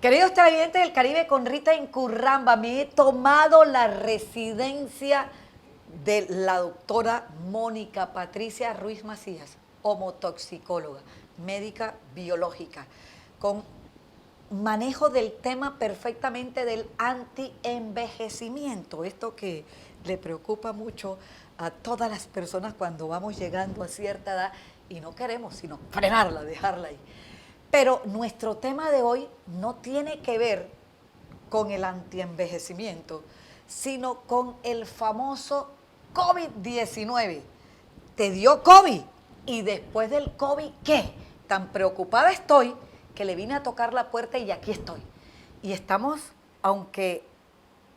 Queridos televidentes del Caribe con Rita Incurramba, me he tomado la residencia de la doctora Mónica Patricia Ruiz Macías, homotoxicóloga, médica biológica, con manejo del tema perfectamente del antienvejecimiento, esto que le preocupa mucho a todas las personas cuando vamos llegando a cierta edad y no queremos sino frenarla, dejarla ahí. Pero nuestro tema de hoy no tiene que ver con el antienvejecimiento, sino con el famoso COVID-19. Te dio COVID y después del COVID, ¿qué? Tan preocupada estoy que le vine a tocar la puerta y aquí estoy. Y estamos, aunque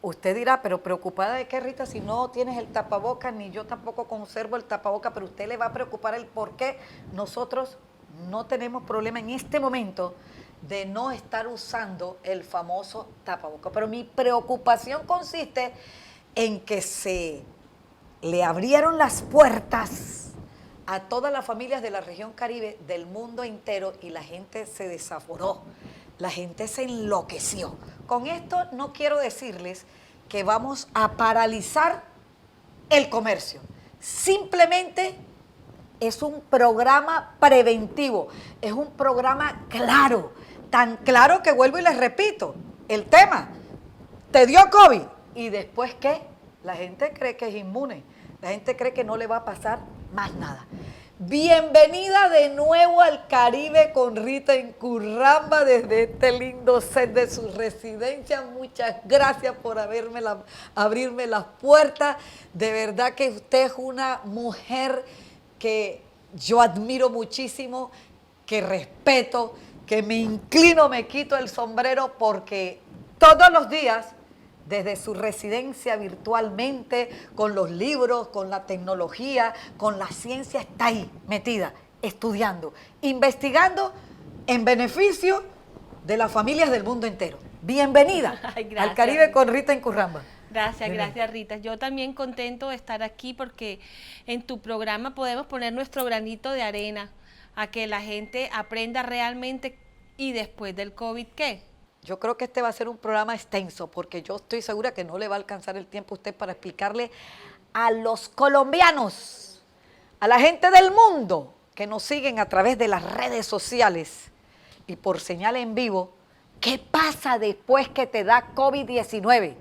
usted dirá, pero preocupada de qué, Rita, si no tienes el tapabocas, ni yo tampoco conservo el tapabocas, pero usted le va a preocupar el por qué nosotros no tenemos problema en este momento de no estar usando el famoso tapabocas. Pero mi preocupación consiste en que se le abrieron las puertas a todas las familias de la región Caribe, del mundo entero, y la gente se desaforó, la gente se enloqueció. Con esto no quiero decirles que vamos a paralizar el comercio. Simplemente es un programa preventivo, es un programa claro, tan claro que vuelvo y les repito, el tema, te dio COVID, y después ¿qué? La gente cree que es inmune, la gente cree que no le va a pasar más nada. Bienvenida de nuevo al Caribe con Rita Incurramba desde este lindo set de su residencia. Muchas gracias por abrirme las puertas. De verdad que usted es una mujer que yo admiro muchísimo, que respeto, que me inclino, me quito el sombrero, porque todos los días, desde su residencia virtualmente, con los libros, con la tecnología, con la ciencia, está ahí metida, estudiando, investigando en beneficio de las familias del mundo entero. Bienvenida al Caribe con Rita Incurramba. Gracias Rita. Yo también contento de estar aquí porque en tu programa podemos poner nuestro granito de arena a que la gente aprenda realmente. Y después del COVID, ¿qué? Yo creo que este va a ser un programa extenso porque yo estoy segura que no le va a alcanzar el tiempo a usted para explicarle a los colombianos, a la gente del mundo que nos siguen a través de las redes sociales y por señal en vivo, ¿qué pasa después que te da COVID-19?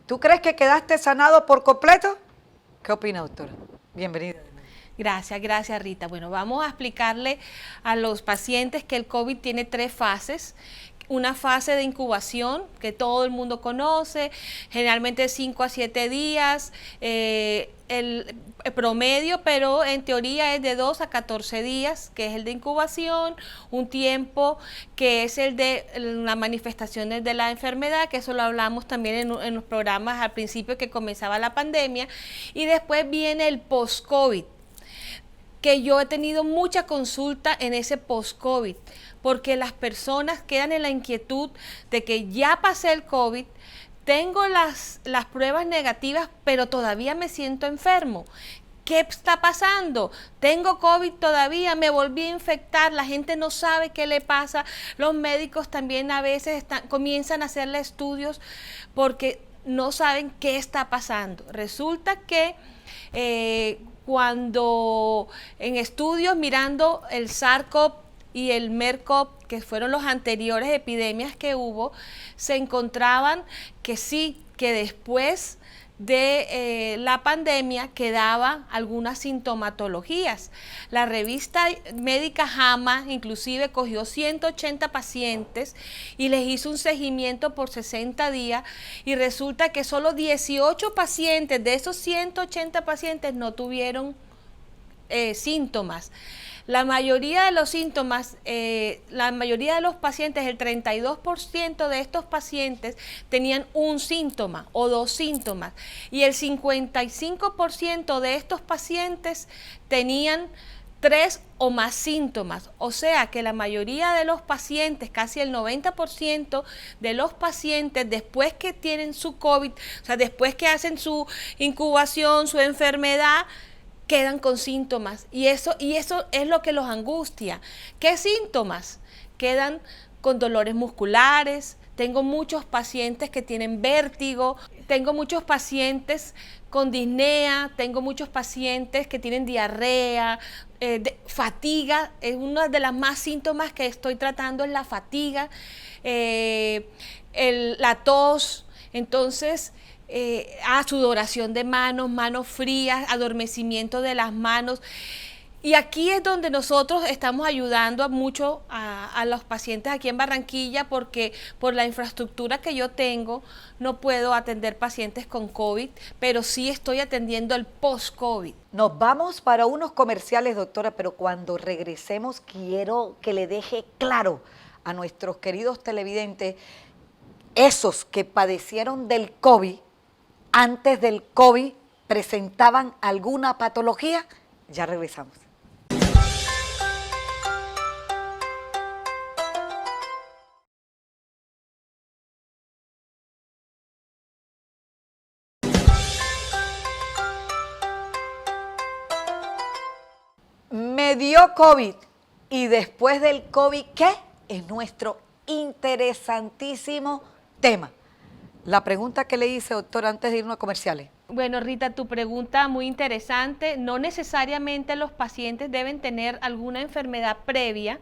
¿Tú crees que quedaste sanado por completo? ¿Qué opina, doctora? Bienvenida. Gracias Rita. Bueno, vamos a explicarle a los pacientes que el COVID tiene 3 fases. Una fase de incubación que todo el mundo conoce, generalmente 5 a 7 días, el promedio, pero en teoría es de 2 a 14 días, que es el de incubación, un tiempo que es el de las manifestaciones de la enfermedad, que eso lo hablamos también en los programas al principio que comenzaba la pandemia, y después viene el post-COVID, que yo he tenido mucha consulta en ese post-COVID, porque las personas quedan en la inquietud de que ya pasé el COVID, tengo las pruebas negativas, pero todavía me siento enfermo. ¿Qué está pasando? Tengo COVID todavía, me volví a infectar, la gente no sabe qué le pasa, los médicos también a veces comienzan a hacerle estudios porque no saben qué está pasando. Resulta que cuando en estudios mirando el SARS-CoV y el MERS-CoV, que fueron los anteriores epidemias que hubo, se encontraban que sí, que después de la pandemia quedaba algunas sintomatologías. La revista médica JAMA inclusive cogió 180 pacientes y les hizo un seguimiento por 60 días y resulta que solo 18 pacientes de esos 180 pacientes no tuvieron síntomas. La mayoría de los síntomas, la mayoría de los pacientes, el 32% de estos pacientes tenían un síntoma o 2 síntomas y el 55% de estos pacientes tenían 3 o más síntomas, o sea que la mayoría de los pacientes, casi el 90% de los pacientes después que tienen su COVID, o sea después que hacen su incubación, su enfermedad, quedan con síntomas y eso es lo que los angustia. ¿Qué síntomas? Quedan con dolores musculares, tengo muchos pacientes que tienen vértigo, tengo muchos pacientes con disnea, tengo muchos pacientes que tienen diarrea, fatiga. Es una de las más síntomas que estoy tratando es la fatiga, la tos. Entonces, sudoración de manos, manos frías, adormecimiento de las manos. Y aquí es donde nosotros estamos ayudando mucho a los pacientes aquí en Barranquilla, porque por la infraestructura que yo tengo no puedo atender pacientes con COVID, pero sí estoy atendiendo el post-COVID. Nos vamos para unos comerciales, doctora, pero cuando regresemos quiero que le deje claro a nuestros queridos televidentes, esos que padecieron del COVID, antes del COVID, ¿presentaban alguna patología? Ya regresamos. Me dio COVID y después del COVID, ¿qué? Es nuestro interesantísimo tema. La pregunta que le hice, doctora, antes de irnos a comerciales. Bueno, Rita, tu pregunta muy interesante. No necesariamente los pacientes deben tener alguna enfermedad previa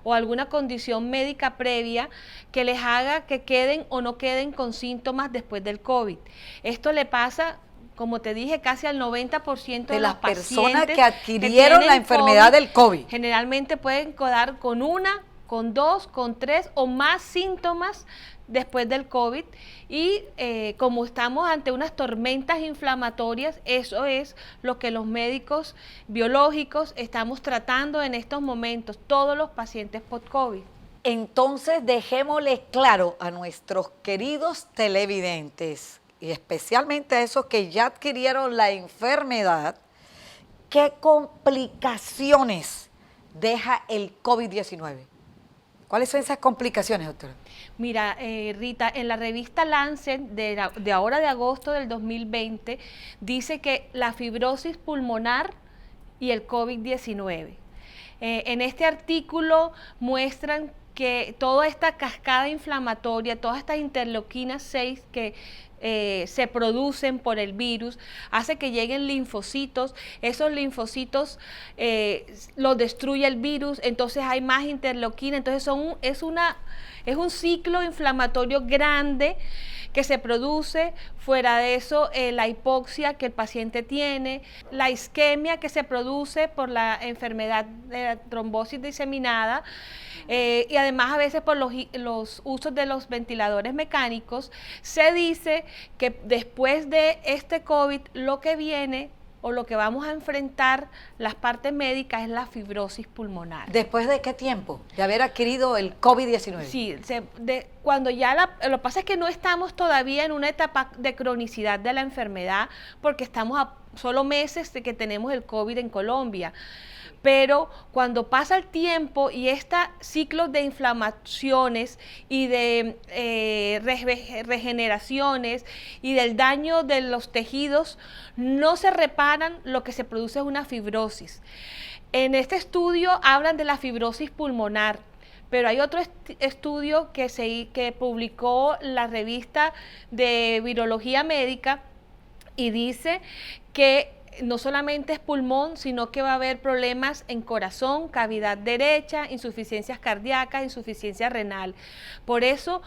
o alguna condición médica previa que les haga que queden o no queden con síntomas después del COVID. Esto le pasa, como te dije, casi al 90% de las los personas que adquirieron la enfermedad del COVID. Generalmente pueden quedar con una, con dos, con tres o más síntomas después del COVID, y como estamos ante unas tormentas inflamatorias, eso es lo que los médicos biológicos estamos tratando en estos momentos, todos los pacientes post-COVID. Entonces dejémosles claro a nuestros queridos televidentes, y especialmente a esos que ya adquirieron la enfermedad, ¿qué complicaciones deja el COVID-19? ¿Cuáles son esas complicaciones, doctora? Mira, Rita, en la revista Lancet de ahora de agosto del 2020 dice que la fibrosis pulmonar y el COVID-19. En este artículo muestran que toda esta cascada inflamatoria, todas estas interleuquinas 6 que se producen por el virus, hace que lleguen linfocitos, esos linfocitos los destruye el virus, entonces hay más interleuquina, entonces es un ciclo inflamatorio grande que se produce. Fuera de eso, la hipoxia que el paciente tiene, la isquemia que se produce por la enfermedad de la trombosis diseminada, y además a veces por los usos de los ventiladores mecánicos. Se dice que después de este COVID lo que viene o lo que vamos a enfrentar las partes médicas es la fibrosis pulmonar. ¿Después de qué tiempo de haber adquirido el COVID-19? Sí, cuando ya lo que pasa es que no estamos todavía en una etapa de cronicidad de la enfermedad, porque estamos a solo meses de que tenemos el COVID en Colombia. Pero cuando pasa el tiempo y estos ciclos de inflamaciones y de regeneraciones y del daño de los tejidos no se reparan, lo que se produce es una fibrosis. En este estudio hablan de la fibrosis pulmonar, pero hay otro estudio que publicó la revista de Virología Médica y dice que no solamente es pulmón, sino que va a haber problemas en corazón, cavidad derecha, insuficiencias cardíacas, insuficiencia renal. Por eso,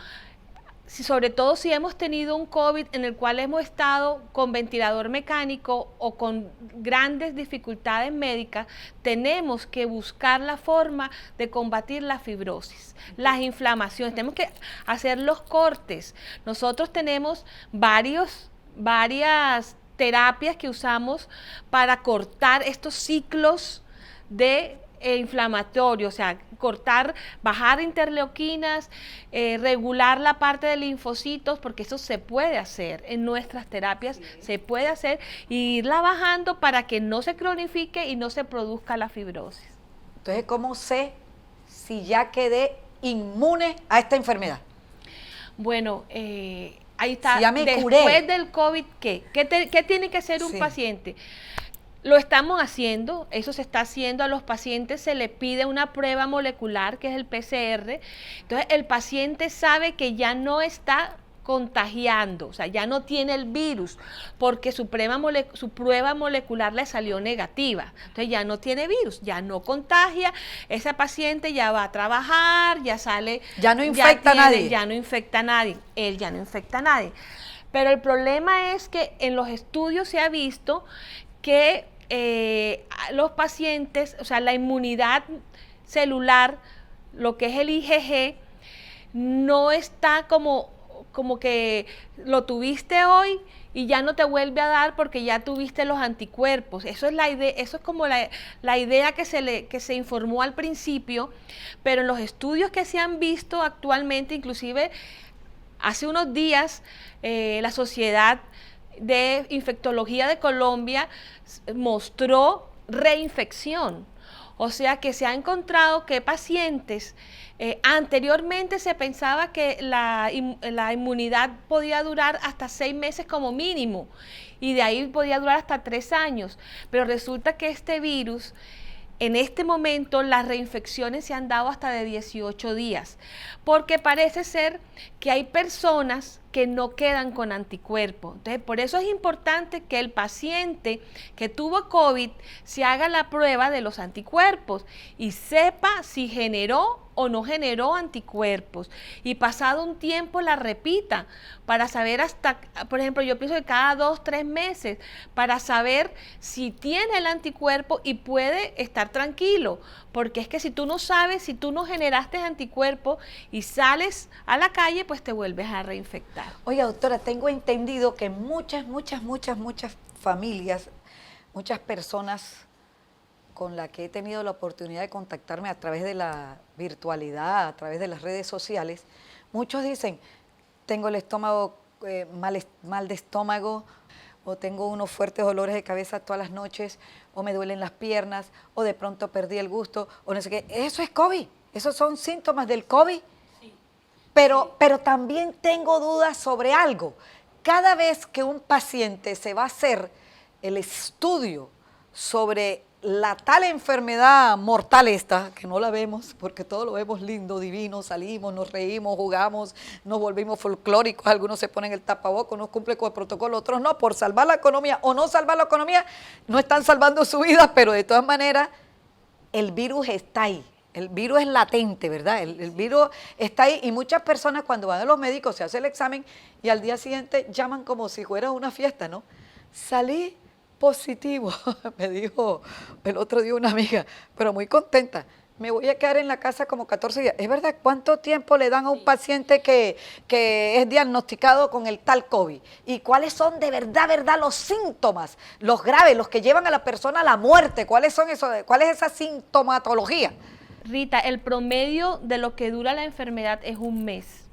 sobre todo si hemos tenido un COVID en el cual hemos estado con ventilador mecánico o con grandes dificultades médicas, tenemos que buscar la forma de combatir la fibrosis, las inflamaciones, tenemos que hacer los cortes. Nosotros tenemos varias terapias que usamos para cortar estos ciclos de inflamatorio, o sea, bajar interleuquinas, regular la parte de linfocitos, porque eso se puede hacer en nuestras terapias, se puede hacer, y irla bajando para que no se cronifique y no se produzca la fibrosis. Entonces, ¿cómo sé si ya quedé inmune a esta enfermedad? Bueno, ahí está. Si ya me Después curé del COVID, ¿qué tiene que hacer un paciente? Lo estamos haciendo, eso se está haciendo, a los pacientes se le pide una prueba molecular que es el PCR, entonces el paciente sabe que ya no está contagiando, o sea, ya no tiene el virus, porque su prueba molecular le salió negativa, entonces ya no tiene virus, ya no contagia, ese paciente ya va a trabajar, ya sale, ya no infecta a nadie. Ya no infecta a nadie, él ya no infecta a nadie. Pero el problema es que en los estudios se ha visto que los pacientes, o sea, la inmunidad celular, lo que es el IgG, no está como que lo tuviste hoy y ya no te vuelve a dar porque ya tuviste los anticuerpos. Eso es la idea, eso es como la idea que se informó al principio, pero en los estudios que se han visto actualmente, inclusive hace unos días, la Sociedad de Infectología de Colombia mostró reinfección. O sea que se ha encontrado que pacientes, anteriormente se pensaba que la inmunidad podía durar hasta 6 meses como mínimo y de ahí podía durar hasta 3 años, pero resulta que este virus, en este momento las reinfecciones se han dado hasta de 18 días, porque parece ser que hay personas que no quedan con anticuerpos. Entonces, por eso es importante que el paciente que tuvo COVID se haga la prueba de los anticuerpos y sepa si generó o no generó anticuerpos, y pasado un tiempo la repita para saber hasta, por ejemplo, yo pienso que cada 2-3 meses, para saber si tiene el anticuerpo y puede estar tranquilo, porque es que si tú no sabes, si tú no generaste anticuerpos y sales a la calle, pues te vuelves a reinfectar. Oiga, doctora, tengo entendido que muchas familias, muchas personas con las que he tenido la oportunidad de contactarme a través de la virtualidad, a través de las redes sociales, muchos dicen, tengo el estómago, mal de estómago, o tengo unos fuertes dolores de cabeza todas las noches, o me duelen las piernas, o de pronto perdí el gusto, o no sé qué. Eso es COVID, esos son síntomas del COVID. Sí. Pero también tengo dudas sobre algo. Cada vez que un paciente se va a hacer el estudio sobre la tal enfermedad mortal esta, que no la vemos, porque todo lo vemos lindo, divino, salimos, nos reímos, jugamos, nos volvimos folclóricos, algunos se ponen el tapabocas, unos cumplen con el protocolo, otros no, por salvar la economía o no salvar la economía, no están salvando su vida, pero de todas maneras, el virus está ahí. El virus es latente, ¿verdad? El virus está ahí y muchas personas cuando van a los médicos se hace el examen y al día siguiente llaman como si fuera una fiesta, ¿no? Salí positivo, me dijo el otro día una amiga, pero muy contenta. Me voy a quedar en la casa como 14 días. ¿Es verdad? ¿Cuánto tiempo le dan a un paciente que es diagnosticado con el tal COVID? ¿Y cuáles son de verdad los síntomas, los graves, los que llevan a la persona a la muerte? ¿Cuál es esa sintomatología? Rita, el promedio de lo que dura la enfermedad es un mes.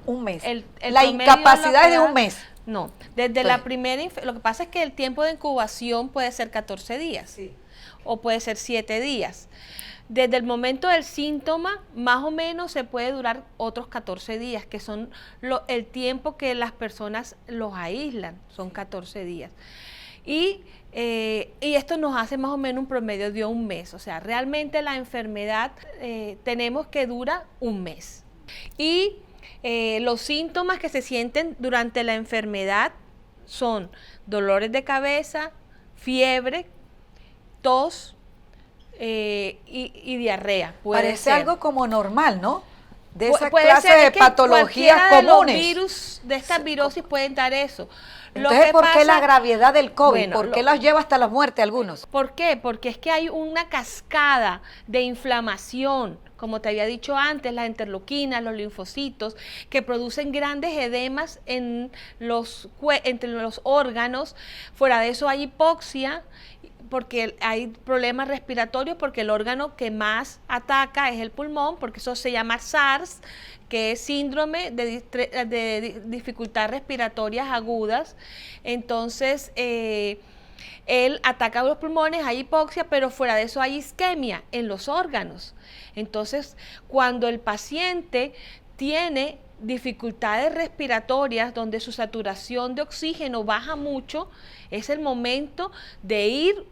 Un mes. La incapacidad es de un mes. No, desde la primera, lo que pasa es que el tiempo de incubación puede ser 14 días, sí, o puede ser 7 días. Desde el momento del síntoma, más o menos se puede durar otros 14 días, que son el tiempo que las personas los aíslan, son 14 días. Y esto nos hace más o menos un promedio de un mes, o sea, realmente la enfermedad tenemos que dura un mes. Y los síntomas que se sienten durante la enfermedad son dolores de cabeza, fiebre, tos y diarrea. Parece algo como normal, ¿no? De esa clase de patologías comunes. De los virus, de estas virosis pueden dar eso. Entonces, ¿por qué la gravedad del COVID? Bueno, ¿por qué los lleva hasta la muerte algunos? ¿Por qué? Porque es que hay una cascada de inflamación, como te había dicho antes, las interleuquinas, los linfocitos, que producen grandes edemas entre los órganos. Fuera de eso hay hipoxia, porque hay problemas respiratorios, porque el órgano que más ataca es el pulmón, porque eso se llama SARS, que es síndrome de dificultad respiratorias agudas. Entonces, él ataca los pulmones, hay hipoxia, pero fuera de eso hay isquemia en los órganos. Entonces, cuando el paciente tiene dificultades respiratorias donde su saturación de oxígeno baja mucho, es el momento de ir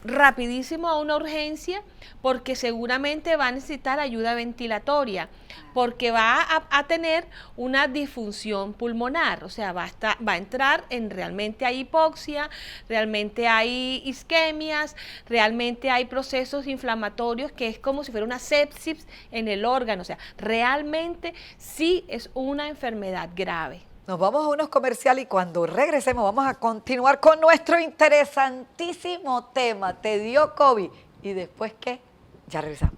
rapidísimo a una urgencia porque seguramente va a necesitar ayuda ventilatoria, porque va a tener una disfunción pulmonar, o sea, va a entrar en realmente hay hipoxia, realmente hay isquemias, realmente hay procesos inflamatorios que es como si fuera una sepsis en el órgano, o sea, realmente sí es una enfermedad grave. Nos vamos a unos comerciales y cuando regresemos vamos a continuar con nuestro interesantísimo tema. ¿Te dio COVID? ¿Y después qué? Ya regresamos.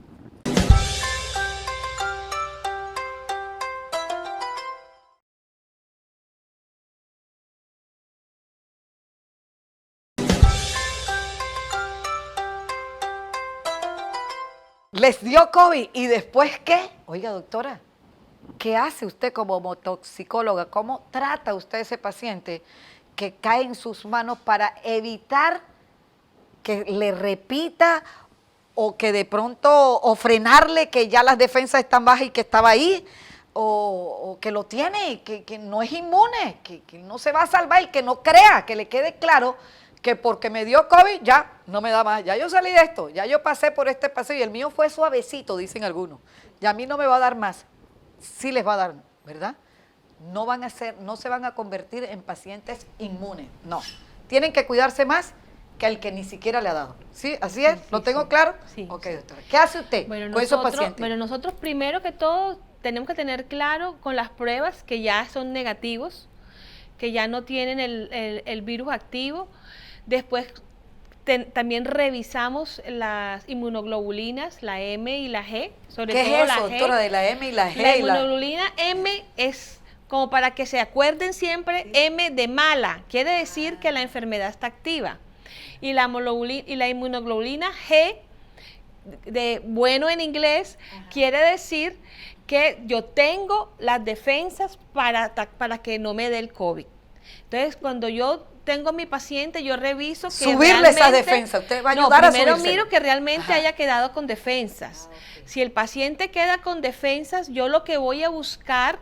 ¿Les dio COVID? ¿Y después qué? Oiga, doctora, ¿qué hace usted como toxicóloga? ¿Cómo trata usted a ese paciente que cae en sus manos para evitar que le repita o que de pronto, o frenarle que ya las defensas están bajas y que estaba ahí, o que lo tiene, que no es inmune, que no se va a salvar y que no crea, que le quede claro que porque me dio COVID ya no me da más, ya yo salí de esto, ya yo pasé por este paseo y el mío fue suavecito, dicen algunos, y a mí no me va a dar más. Sí les va a dar, ¿verdad? No se van a convertir en pacientes inmunes, no. Tienen que cuidarse más que el que ni siquiera le ha dado. ¿Sí? ¿Así es? Sí, ¿Lo sí, tengo sí. claro? Sí, ok, sí. doctora. ¿Qué hace usted con esos pacientes? Bueno, nosotros primero que todo tenemos que tener claro con las pruebas que ya son negativos, que ya no tienen el virus activo. Después también revisamos las inmunoglobulinas, la M y la G, sobre ¿Qué todo es la eso, G. doctora, de la M y la G? La inmunoglobulina M es como para que se acuerden siempre, M de mala, quiere decir que la enfermedad está activa. Y la inmunoglobulina G, de bueno en inglés, quiere decir que yo tengo las defensas para que no me dé el COVID. Entonces, cuando yo tengo a mi paciente, yo reviso que subirle esas defensas, usted va a ayudar a primero subírselo. miro que realmente haya quedado con defensas. Si el paciente queda con defensas, yo lo que voy a buscar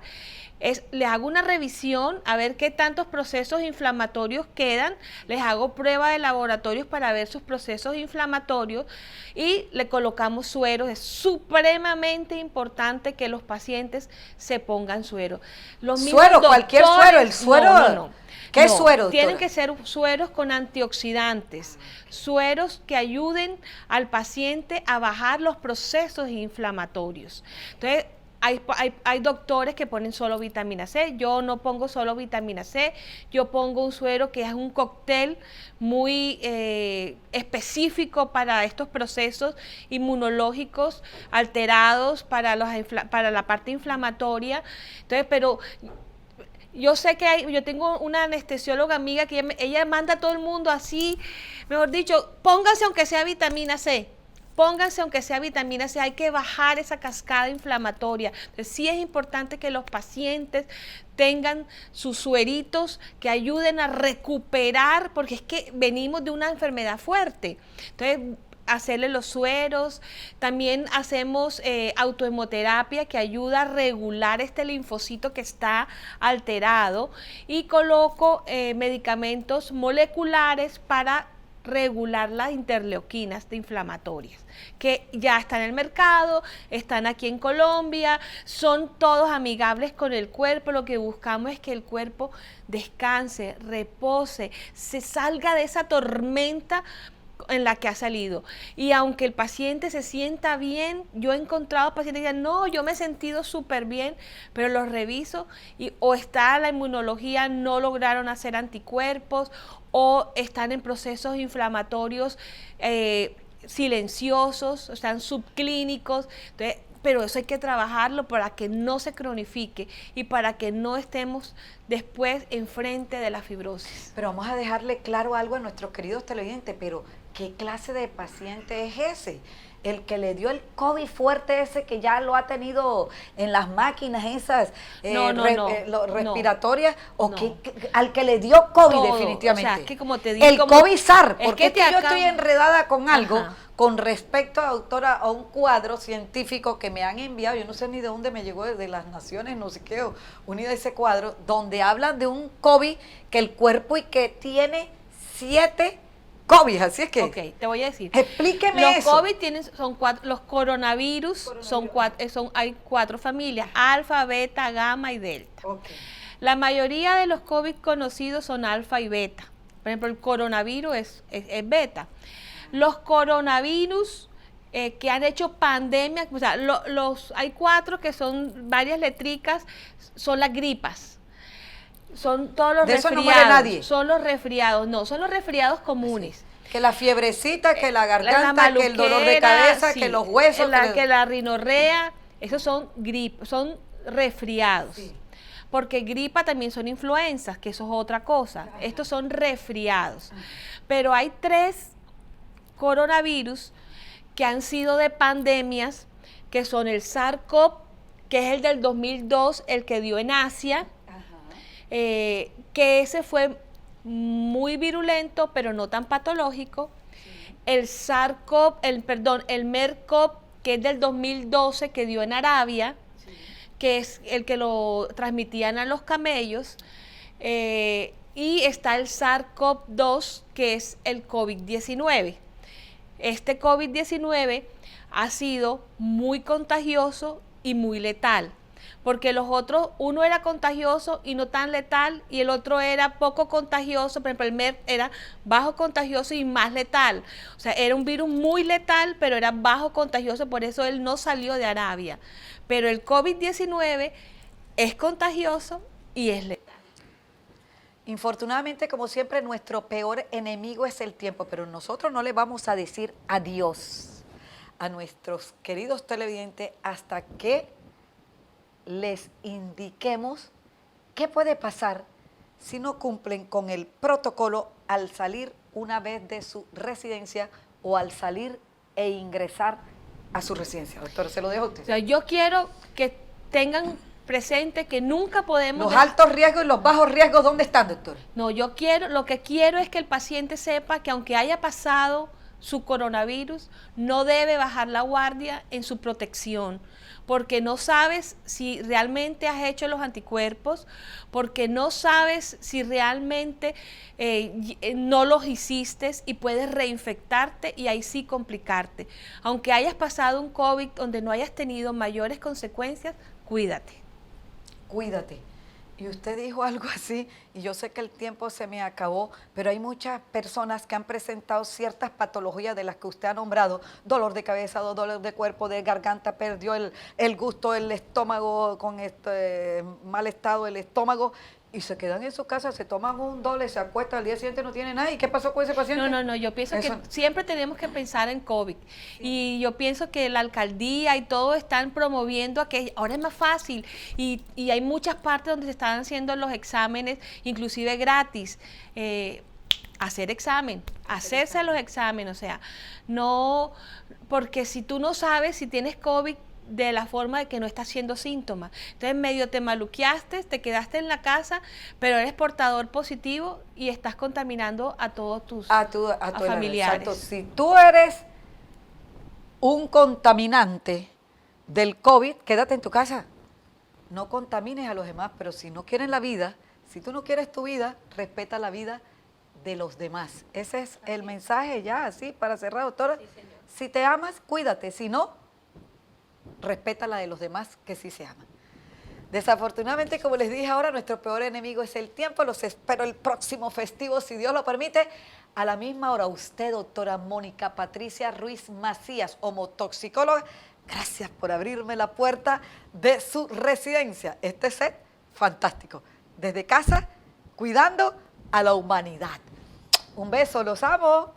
es, le hago una revisión a ver qué tantos procesos inflamatorios quedan, les hago prueba de laboratorios para ver sus procesos inflamatorios y le colocamos sueros. Es supremamente importante que los pacientes se pongan suero. Los ¿Suero? ¿Cualquier suero? ¿El suero? No. ¿Qué suero, doctora? Tienen que ser sueros con antioxidantes, sueros que ayuden al paciente a bajar los procesos inflamatorios. Entonces, hay doctores que ponen solo vitamina C, yo no pongo solo vitamina C, yo pongo un suero que es un cóctel muy específico para estos procesos inmunológicos alterados, para la parte inflamatoria. Entonces, pero yo sé que yo tengo una anestesióloga amiga que ella manda a todo el mundo así, mejor dicho, pónganse aunque sea vitamina C. Pónganse aunque sea vitamina C, hay que bajar esa cascada inflamatoria. Entonces, sí es importante que los pacientes tengan sus sueritos que ayuden a recuperar, porque es que venimos de una enfermedad fuerte. Entonces, hacerle los sueros, también hacemos autohemoterapia que ayuda a regular este linfocito que está alterado y coloco medicamentos moleculares para regular las interleuquinas inflamatorias, que ya están en el mercado, están aquí en Colombia, son todos amigables con el cuerpo. Lo que buscamos es que el cuerpo descanse, repose, se salga de esa tormenta en la que ha salido. Y aunque el paciente se sienta bien, yo he encontrado pacientes que dicen, no, yo me he sentido súper bien, pero los reviso y o está la inmunología, no lograron hacer anticuerpos, o están en procesos inflamatorios silenciosos, o están subclínicos. Entonces, pero eso hay que trabajarlo para que no se cronifique y para que no estemos después enfrente de la fibrosis. Pero vamos a dejarle claro algo a nuestros queridos televidentes, pero ¿qué clase de paciente es ese? El que le dio el COVID fuerte, ese que ya lo ha tenido en las máquinas esas respiratorias, o al que le dio COVID todo, definitivamente. O sea, que como te digo, el COVID-SAR, porque es que yo estoy enredada con algo. Ajá. Con respecto, doctora, a un cuadro científico que me han enviado, yo no sé ni de dónde me llegó, de las Naciones, no sé qué, unida ese cuadro, donde hablan de un COVID que el cuerpo y que tiene 7 COVID, así es que Ok, te voy a decir. explíqueme Los eso. COVID son cuatro, los coronavirus son cuatro, hay cuatro familias, alfa, beta, gamma y delta. Ok. La mayoría de los COVID conocidos son alfa y beta. Por ejemplo, el coronavirus es beta. Los coronavirus que han hecho pandemia, o sea, hay cuatro que son varias letricas, son las gripas. Son todos los De eso resfriados. no muere nadie. Son los resfriados, no, son los resfriados comunes. Que la fiebrecita, que la La garganta, que el dolor de cabeza, sí, que los huesos. que la rinorrea, esos son son resfriados. Sí. Porque gripa también son influencias, que eso es otra cosa. Estos son resfriados. Pero hay 3 coronavirus que han sido de pandemias, que son el SARS-CoV, que es el del 2002, el que dio en Asia, que ese fue muy virulento, pero no tan patológico. El SARS-CoV, el MERS-CoV, que es del 2012, que dio en Arabia, que es el que lo transmitían a los camellos, y está el SARS-CoV-2, que es el COVID-19. Este COVID-19 ha sido muy contagioso y muy letal, porque los otros, uno era contagioso y no tan letal, y el otro era poco contagioso. Por ejemplo, el MERS era bajo contagioso y más letal. O sea, era un virus muy letal, pero era bajo contagioso, por eso él no salió de Arabia. Pero el COVID-19 es contagioso y es letal. Infortunadamente, como siempre, nuestro peor enemigo es el tiempo, pero nosotros no le vamos a decir adiós a nuestros queridos televidentes hasta que les indiquemos qué puede pasar si no cumplen con el protocolo al salir una vez de su residencia o al salir e ingresar a su residencia. Doctora, se lo dejo a usted. O sea, yo quiero que tengan presente que nunca podemos... Los altos riesgos y los bajos riesgos, ¿dónde están, doctor? No, lo que quiero es que el paciente sepa que aunque haya pasado su coronavirus, no debe bajar la guardia en su protección, porque no sabes si realmente has hecho los anticuerpos, porque no sabes si realmente no los hiciste y puedes reinfectarte y ahí sí complicarte. Aunque hayas pasado un COVID donde no hayas tenido mayores consecuencias, cuídate. Cuídate. Y usted dijo algo así, y yo sé que el tiempo se me acabó, pero hay muchas personas que han presentado ciertas patologías de las que usted ha nombrado: dolor de cabeza, dolor de cuerpo, de garganta, perdió el gusto, el estómago, con este mal estado del estómago, y se quedan en su casa, se toman un dole, se acuestan, al día siguiente no tiene nada. ¿Y qué pasó con ese paciente? No, yo pienso Eso. que siempre tenemos que pensar en COVID. Y yo pienso que la alcaldía y todo están promoviendo a que ahora es más fácil. Y hay muchas partes donde se están haciendo los exámenes, inclusive gratis. Hacerse los exámenes, o sea, no, porque si tú no sabes si tienes COVID, de la forma de que no estás haciendo síntomas. Entonces medio te maluqueaste, te quedaste en la casa, pero eres portador positivo y estás contaminando a todos tus familiares. Exacto. Si tú eres un contaminante del COVID, quédate en tu casa. No contamines a los demás, pero si no quieren la vida, si tú no quieres tu vida, respeta la vida de los demás. Ese es el mensaje ya, así, para cerrar, doctora. Sí, señor. Si te amas, cuídate. Si no, respeta la de los demás que sí se aman. Desafortunadamente, como les dije ahora, nuestro peor enemigo es el tiempo. Los espero el próximo festivo, si Dios lo permite, a la misma hora. Usted, doctora Mónica Patricia Ruiz Macías, homotoxicóloga, gracias por abrirme la puerta de su residencia. Este set fantástico. Desde casa, cuidando a la humanidad. Un beso, los amo.